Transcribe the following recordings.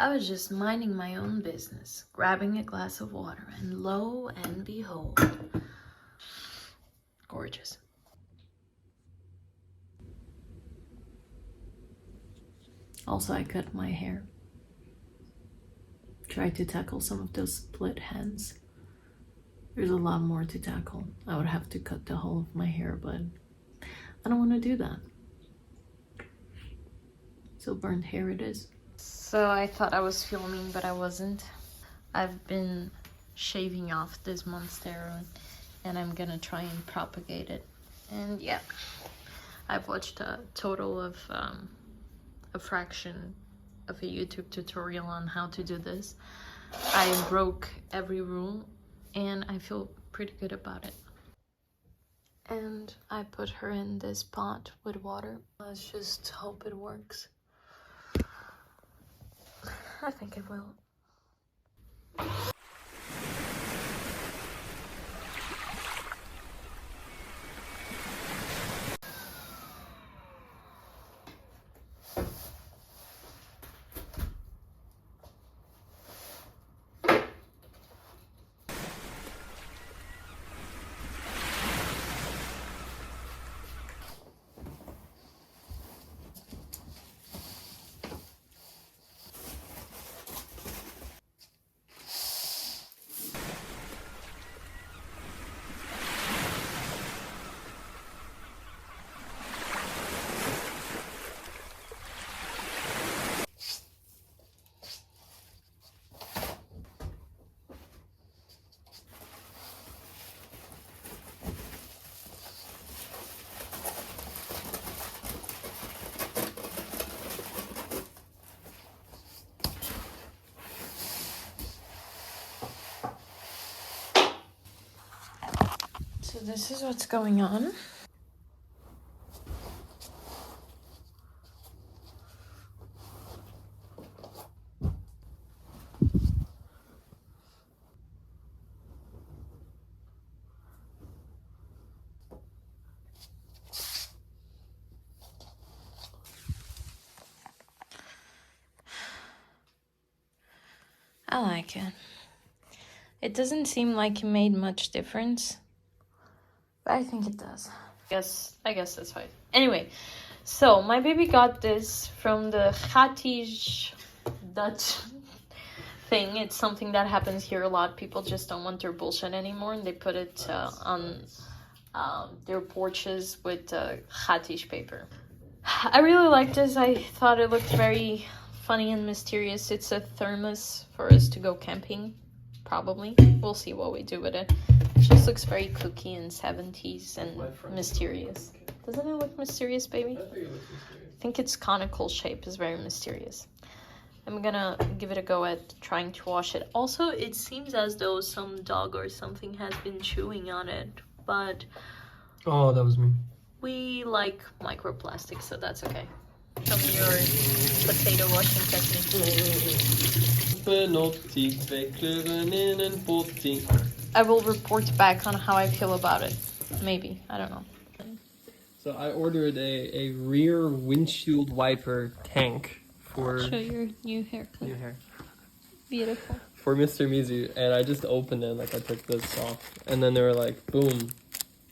I was just minding my own business, grabbing a glass of water, and lo and behold, gorgeous. Also, I cut my hair. Tried to tackle some of those split ends. There's a lot more to tackle. I would have to cut the whole of my hair, but I don't want to do that. So burnt hair it is. So I thought I was filming, but I wasn't. I've been shaving off this monstera and I'm gonna try and propagate it. And yeah, I've watched a total of a fraction of a YouTube tutorial on how to do this. I broke every rule and I feel pretty good about it. And I put her in this pot with water. Let's just hope it works. I think it will. So this is what's going on. I like it. It doesn't seem like it made much difference, but I think it does. I guess that's fine. Anyway, so my baby got this from the Gatisch Dutch thing. It's something that happens here a lot. People just don't want their bullshit anymore, and they put it on their porches with Gatisch paper. I really like this. I thought it looked very funny and mysterious. It's a thermos for us to go camping, probably. We'll see what we do with it. It just looks very kooky and 70s and mysterious. Doesn't it look mysterious, baby? I think its conical shape is very mysterious. I'm gonna give it a go at trying to wash it. Also, it seems as though some dog or something has been chewing on it, but... Oh, that was me. We like microplastics, so that's okay. Show me your potato washing technique. I will report back on how I feel about it. Maybe. I don't know. So I ordered a rear windshield wiper tank for... Show your new haircut. New hair. Beautiful. For Mr. Mizu, and I just opened it, like I took this off, and then they were like, boom,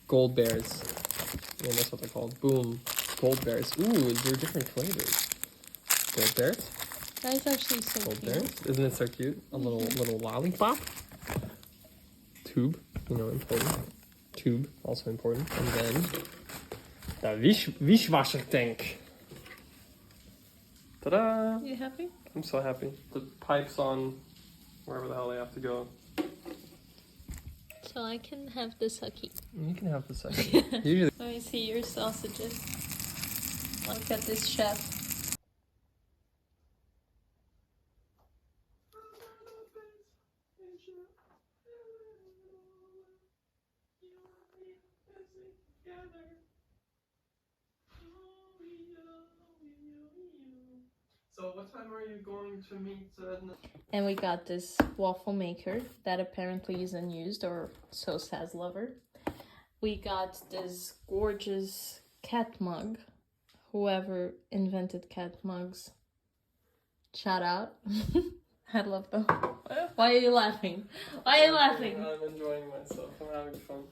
gold bears. Yeah, that's what they're called. Boom, gold bears. Ooh, they're different flavors. Gold bears? That is actually so Gold cute. bears? Isn't it so cute? A little lollipop. Tube, important. Tube, also important. And then the Wischwasser tank. Ta-da! You happy? I'm so happy. The pipe's on wherever the hell they have to go. So I can have the sucky. You can have the second. Usually. Let me see your sausages. Look at this chef. So what time are you going to meet? And we got this waffle maker that apparently is unused, or so says lover. We got this gorgeous cat mug. Whoever invented cat mugs Shout out. I love them. Why are you laughing? Why are you laughing? I'm enjoying myself. I'm having fun.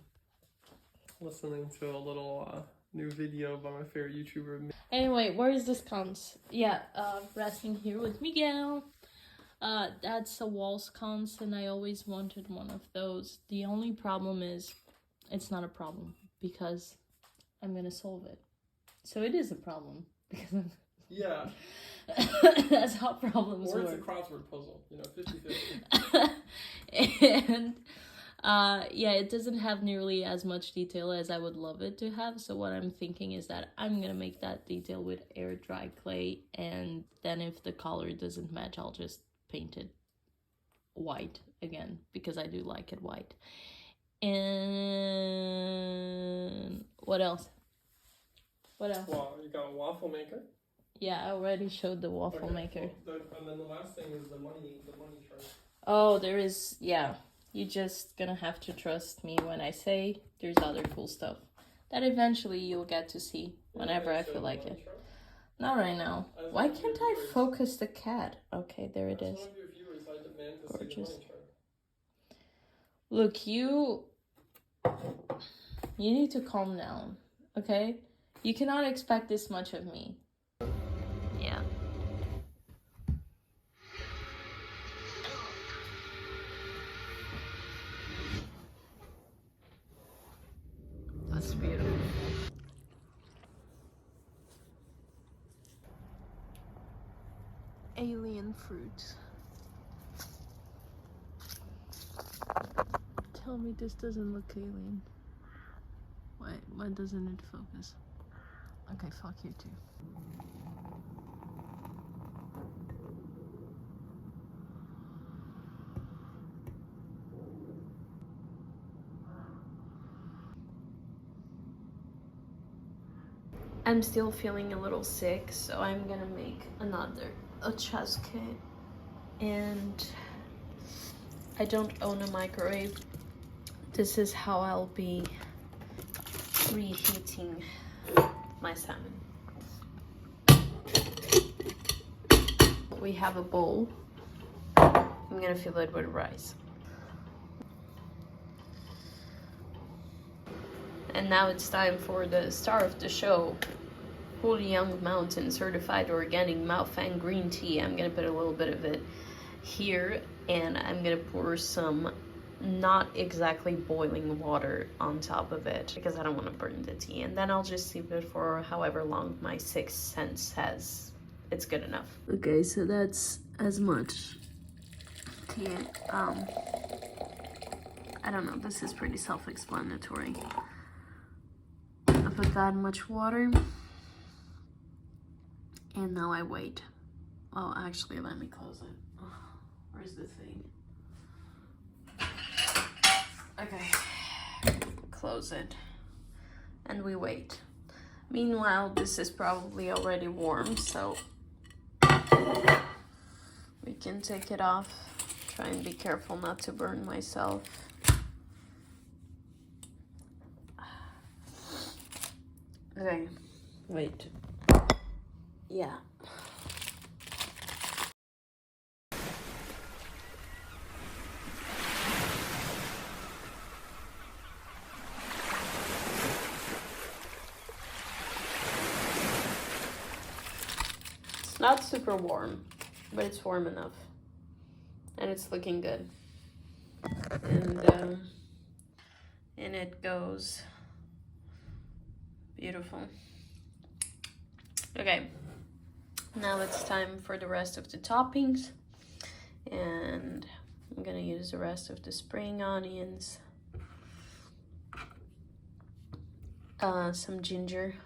Listening to a little new video by my favorite YouTuber. Anyway, where is this cons? Yeah, resting here with Miguel. That's a wall sconce, and I always wanted one of those. The only problem is, it's not a problem because I'm gonna solve it. So it is a problem because I'm... Yeah. That's how problems work. Or it's a crossword puzzle, 50-50. And yeah, it doesn't have nearly as much detail as I would love it to have. So what I'm thinking is that I'm gonna make that detail with air dry clay, and then if the color doesn't match, I'll just paint it white again because I do like it white. And what else? Wow, you got a waffle maker. Yeah, I already showed the waffle maker. Well, and then the last thing is the money chart. Oh, there is, yeah. You're just gonna have to trust me when I say there's other cool stuff that eventually you'll get to see whenever I feel like it. Chart? Not right now. Why can't I focus the cat? Okay, there it is. One of your viewers, I demand to see the money chart. Look, you need to calm down, okay? You cannot expect this much of me. Yeah. That's beautiful. Alien fruit. Tell me this doesn't look alien. Why doesn't it focus? Okay, fuck you too. I'm still feeling a little sick, so I'm gonna make a chasque. And I don't own a microwave. This is how I'll be reheating my salmon. We have a bowl. I'm gonna fill it with rice. And now it's time for the star of the show. Holy Young Mountain Certified Organic Mouthfang Green Tea. I'm gonna put a little bit of it here, and I'm gonna pour some not exactly boiling water on top of it because I don't want to burn the tea. And then I'll just leave it for however long my sixth sense says it's good enough. Okay, so that's as much tea. I don't know, this is pretty self-explanatory. I put that much water, and now I wait. Well, actually, let me close it. Where's the thing? Okay, close it, and we wait. Meanwhile, this is probably already warm, so we can take it off. Try and be careful not to burn myself. Okay, wait. Yeah. It's not super warm, but it's warm enough. And it's looking good. And in it goes. Beautiful. Okay, now it's time for the rest of the toppings, and I'm gonna use the rest of the spring onions, some ginger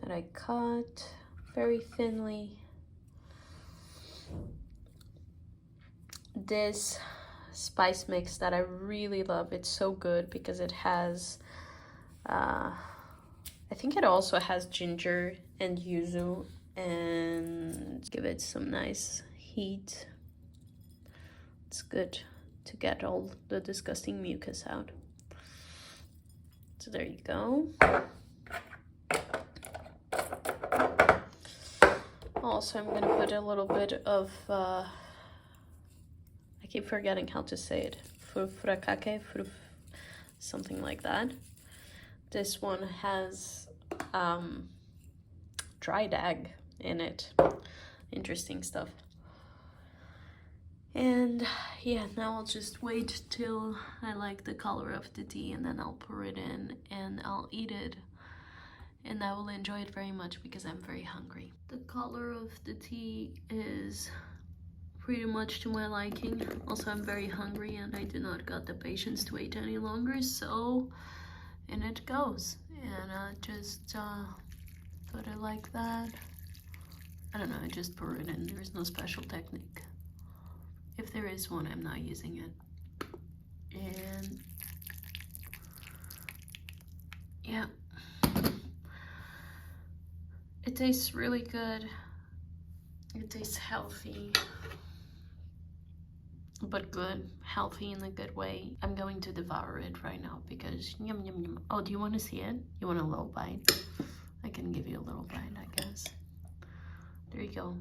that I cut very thinly, this spice mix that I really love. It's so good because it has I think it also has ginger and yuzu, and give it some nice heat. It's good to get all the disgusting mucus out. So there you go. Also, I'm gonna put a little bit of, I keep forgetting how to say it, furikake, something like that. This one has dried egg in it. Interesting stuff. And yeah, now I'll just wait till I like the color of the tea, and then I'll pour it in and I'll eat it. And I will enjoy it very much because I'm very hungry. The color of the tea is pretty much to my liking. Also, I'm very hungry and I do not got the patience to wait any longer, so in it goes. And just put it like that. I don't know, I just pour it in. There's no special technique. If there is one, I'm not using it. And yeah, it tastes really good. It tastes healthy, but good. Healthy in a good way. I'm going to devour it right now because yum yum yum. Oh, do you want to see it? You want a little bite? I can give you a little bite, I guess. There you go.